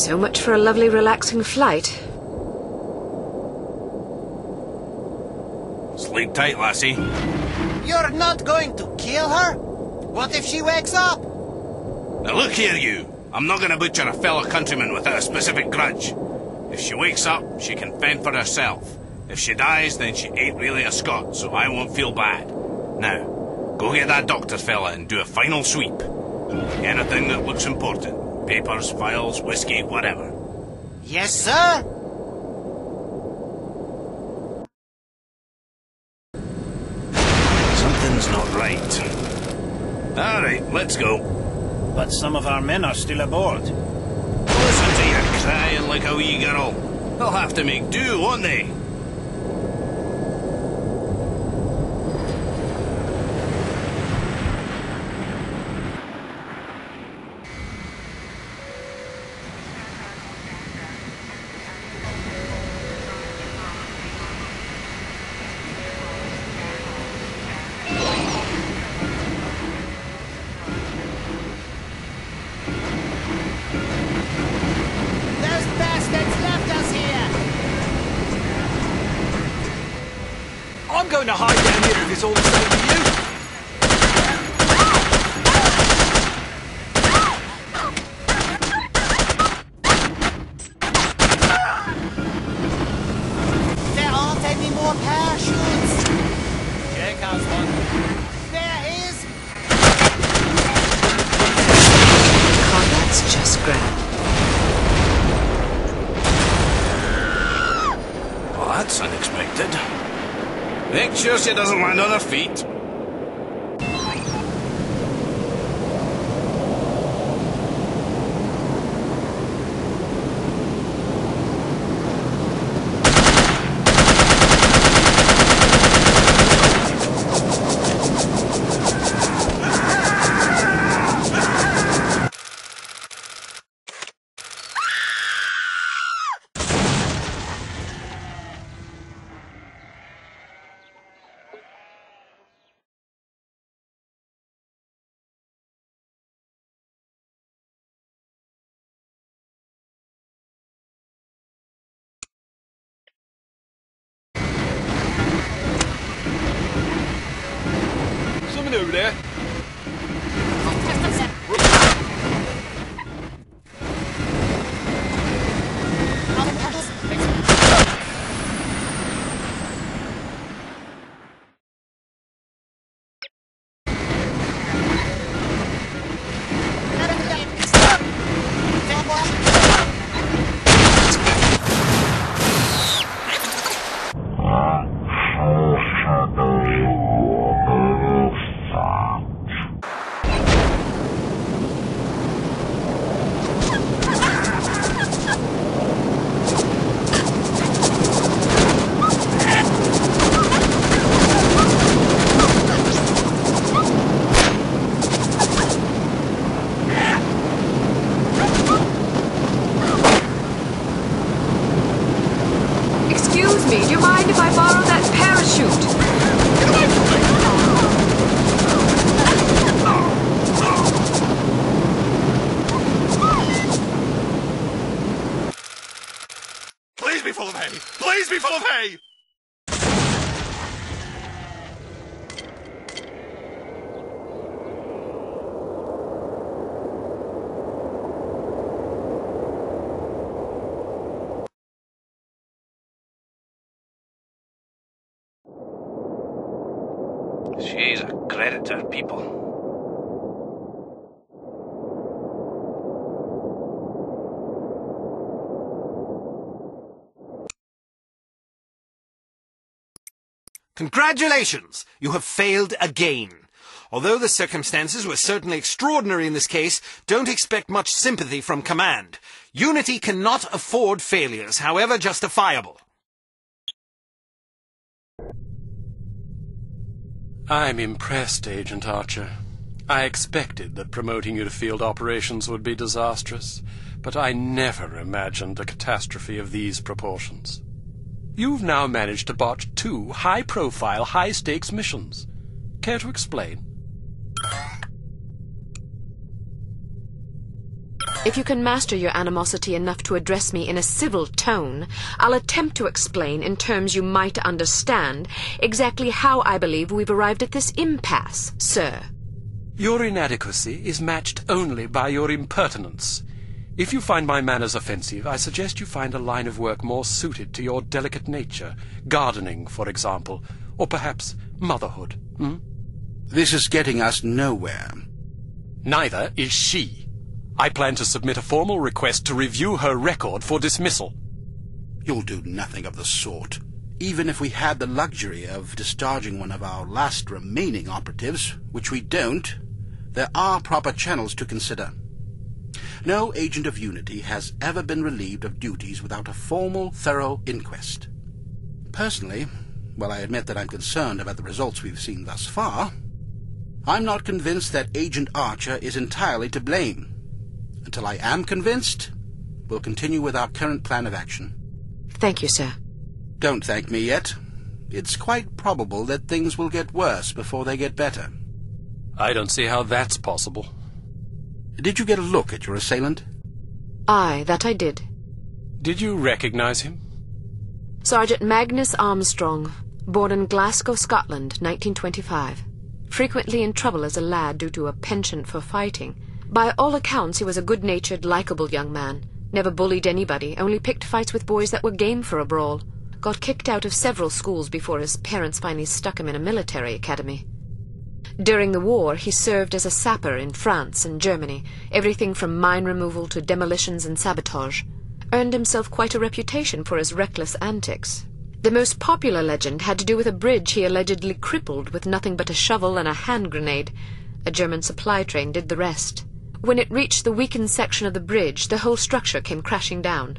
So much for a lovely, relaxing flight. Sleep tight, lassie. You're not going to kill her? What if she wakes up? Now look here, you. I'm not going to butcher a fellow countryman without a specific grudge. If she wakes up, she can fend for herself. If she dies, then she ain't really a Scot, so I won't feel bad. Now, go get that doctor fella and do a final sweep. Anything that looks important. Papers, files, whiskey, whatever. Yes, sir? Something's not right. Alright, let's go. But some of our men are still aboard. Listen to you crying like a wee girl. They'll have to make do, won't they? I'm going to hide down here if it's all the same to you. There aren't any more parachutes. Jake has one. There is. Oh, that's just grand. Well, that's unexpected. Make sure she doesn't land on her feet. Someone over there. Excuse me, do you mind if I borrow that parachute? Get away from me! Please be full of hay! Please be full of hay! She's a credit to her people. Congratulations! You have failed again. Although the circumstances were certainly extraordinary in this case, don't expect much sympathy from command. Unity cannot afford failures, however justifiable. I'm impressed, Agent Archer. I expected that promoting you to field operations would be disastrous, but I never imagined a catastrophe of these proportions. You've now managed to botch 2 high-profile, high-stakes missions. Care to explain? If you can master your animosity enough to address me in a civil tone, I'll attempt to explain, in terms you might understand, exactly how I believe we've arrived at this impasse, sir. Your inadequacy is matched only by your impertinence. If you find my manners offensive, I suggest you find a line of work more suited to your delicate nature. Gardening, for example, or perhaps motherhood. This is getting us nowhere. Neither is she. I plan to submit a formal request to review her record for dismissal. You'll do nothing of the sort. Even if we had the luxury of discharging one of our last remaining operatives, which we don't, there are proper channels to consider. No agent of Unity has ever been relieved of duties without a formal, thorough inquest. Personally, while I admit that I'm concerned about the results we've seen thus far, I'm not convinced that Agent Archer is entirely to blame. Until I am convinced, we'll continue with our current plan of action. Thank you, sir. Don't thank me yet. It's quite probable that things will get worse before they get better. I don't see how that's possible. Did you get a look at your assailant? Aye, that I did. Did you recognize him? Sergeant Magnus Armstrong, born in Glasgow, Scotland, 1925. Frequently in trouble as a lad due to a penchant for fighting. By all accounts, he was a good-natured, likable young man. Never bullied anybody, only picked fights with boys that were game for a brawl. Got kicked out of several schools before his parents finally stuck him in a military academy. During the war, he served as a sapper in France and Germany, everything from mine removal to demolitions and sabotage. Earned himself quite a reputation for his reckless antics. The most popular legend had to do with a bridge he allegedly crippled with nothing but a shovel and a hand grenade. A German supply train did the rest. When it reached the weakened section of the bridge, the whole structure came crashing down.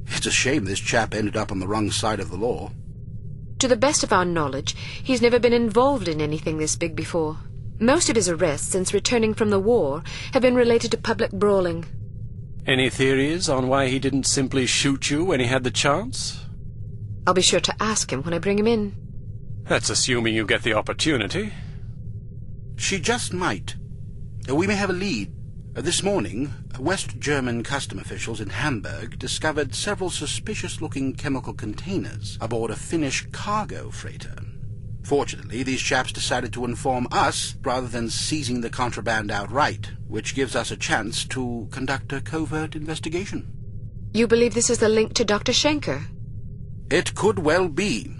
It's a shame this chap ended up on the wrong side of the law. To the best of our knowledge, he's never been involved in anything this big before. Most of his arrests since returning from the war have been related to public brawling. Any theories on why he didn't simply shoot you when he had the chance? I'll be sure to ask him when I bring him in. That's assuming you get the opportunity. She just might. We may have a lead. This morning, West German custom officials in Hamburg discovered several suspicious-looking chemical containers aboard a Finnish cargo freighter. Fortunately, these chaps decided to inform us rather than seizing the contraband outright, which gives us a chance to conduct a covert investigation. You believe this is the link to Dr. Schenker? It could well be.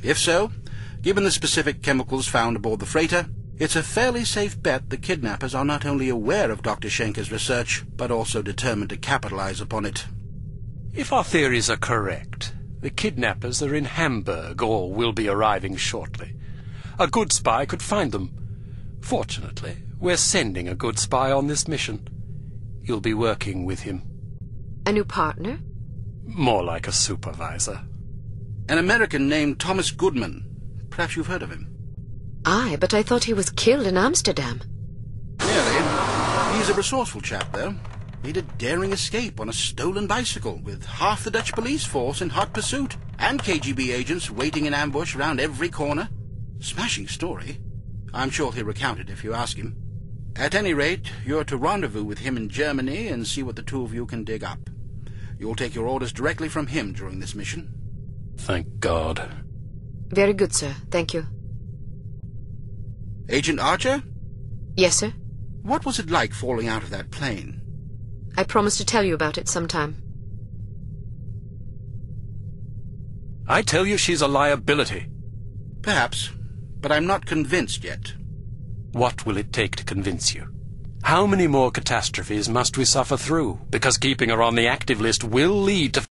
If so, given the specific chemicals found aboard the freighter, it's a fairly safe bet the kidnappers are not only aware of Dr. Schenker's research, but also determined to capitalize upon it. If our theories are correct, the kidnappers are in Hamburg or will be arriving shortly. A good spy could find them. Fortunately, we're sending a good spy on this mission. You'll be working with him. A new partner? More like a supervisor. An American named Thomas Goodman. Perhaps you've heard of him. Aye, but I thought he was killed in Amsterdam. Nearly. He's a resourceful chap, though. Made a daring escape on a stolen bicycle with half the Dutch police force in hot pursuit, and KGB agents waiting in ambush around every corner. Smashing story. I'm sure he'll recount it if you ask him. At any rate, you're to rendezvous with him in Germany and see what the two of you can dig up. You'll take your orders directly from him during this mission. Thank God. Very good, sir. Thank you. Agent Archer? Yes, sir? What was it like falling out of that plane? I promise to tell you about it sometime. I tell you she's a liability. Perhaps, but I'm not convinced yet. What will it take to convince you? How many more catastrophes must we suffer through? Because keeping her on the active list will lead to